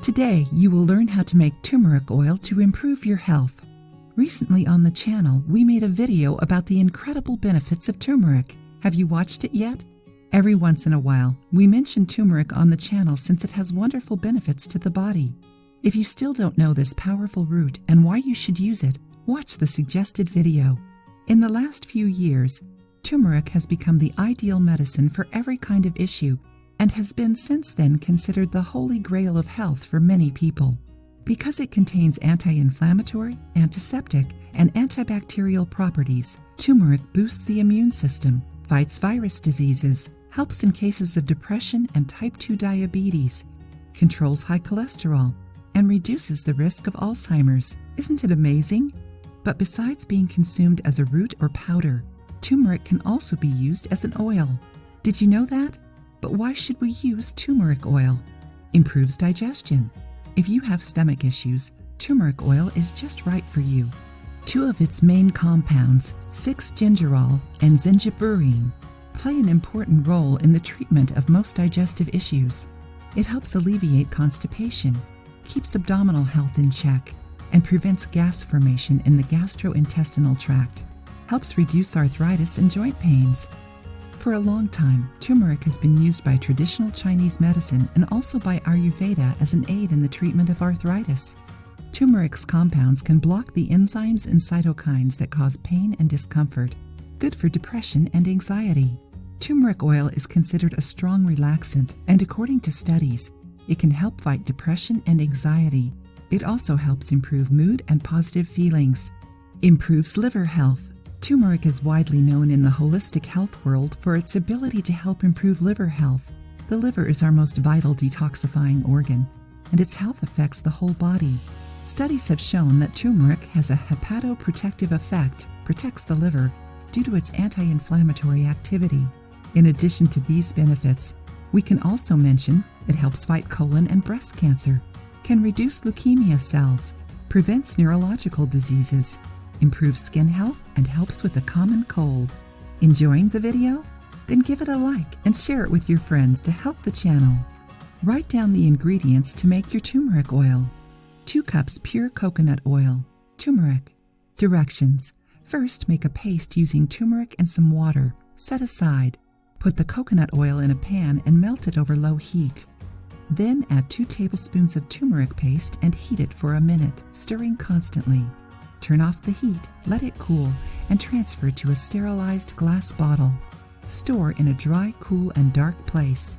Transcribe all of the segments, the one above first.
Today, you will learn how to make turmeric oil to improve your health. Recently on the channel, we made a video about the incredible benefits of turmeric. Have you watched it yet? Every once in a while, we mention turmeric on the channel since it has wonderful benefits to the body. If you still don't know this powerful root and why you should use it, watch the suggested video. In the last few years, turmeric has become the ideal medicine for every kind of issue and has been since then considered the holy grail of health for many people. Because it contains anti-inflammatory, antiseptic, and antibacterial properties, turmeric boosts the immune system, fights virus diseases, helps in cases of depression and type 2 diabetes, controls high cholesterol, and reduces the risk of Alzheimer's. Isn't it amazing? But besides being consumed as a root or powder, turmeric can also be used as an oil. Did you know that? But why should we use turmeric oil? Improves digestion. If you have stomach issues, turmeric oil is just right for you. Two of its main compounds, 6-gingerol and zingiberine, play an important role in the treatment of most digestive issues. It helps alleviate constipation, keeps abdominal health in check, and prevents gas formation in the gastrointestinal tract, helps reduce arthritis and joint pains. For a long time, turmeric has been used by traditional Chinese medicine and also by Ayurveda as an aid in the treatment of arthritis. Turmeric's compounds can block the enzymes and cytokines that cause pain and discomfort, good for depression and anxiety. Turmeric oil is considered a strong relaxant, and according to studies, it can help fight depression and anxiety. It also helps improve mood and positive feelings. Improves liver health. Turmeric is widely known in the holistic health world for its ability to help improve liver health. The liver is our most vital detoxifying organ, and its health affects the whole body. Studies have shown that turmeric has a hepatoprotective effect, protects the liver, due to its anti-inflammatory activity. In addition to these benefits, we can also mention it helps fight colon and breast cancer, can reduce leukemia cells, prevents neurological diseases, improves skin health, and helps with the common cold. Enjoying the video? Then give it a like and share it with your friends to help the channel. Write down the ingredients to make your turmeric oil. 2 cups pure coconut oil. Turmeric. Directions. First, make a paste using turmeric and some water. Set aside. Put the coconut oil in a pan and melt it over low heat. Then add 2 tablespoons of turmeric paste and heat it for a minute, stirring constantly. Turn off the heat, let it cool, and transfer to a sterilized glass bottle. Store in a dry, cool, and dark place.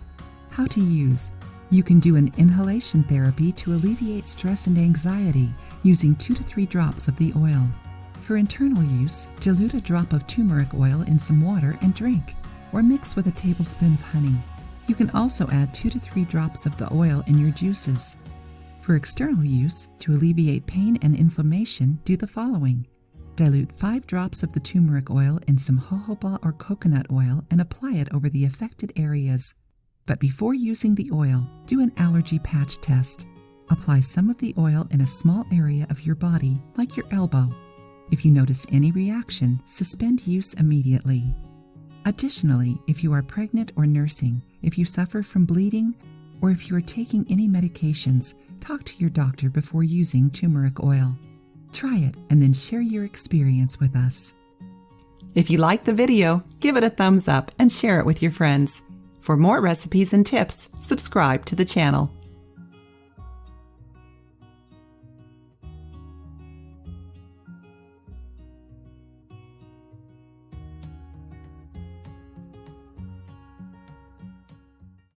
How to use. You can do an inhalation therapy to alleviate stress and anxiety using 2 to 3 drops of the oil. For internal use, dilute a drop of turmeric oil in some water and drink, or mix with a tablespoon of honey. You can also add 2 to 3 drops of the oil in your juices. For external use, to alleviate pain and inflammation, do the following. Dilute 5 drops of the turmeric oil in some jojoba or coconut oil and apply it over the affected areas. But before using the oil, do an allergy patch test. Apply some of the oil in a small area of your body, like your elbow. If you notice any reaction, suspend use immediately. Additionally, if you are pregnant or nursing, if you suffer from bleeding, or if you are taking any medications, talk to your doctor before using turmeric oil. Try it and then share your experience with us. If you liked the video, give it a thumbs up and share it with your friends. For more recipes and tips, subscribe to the channel.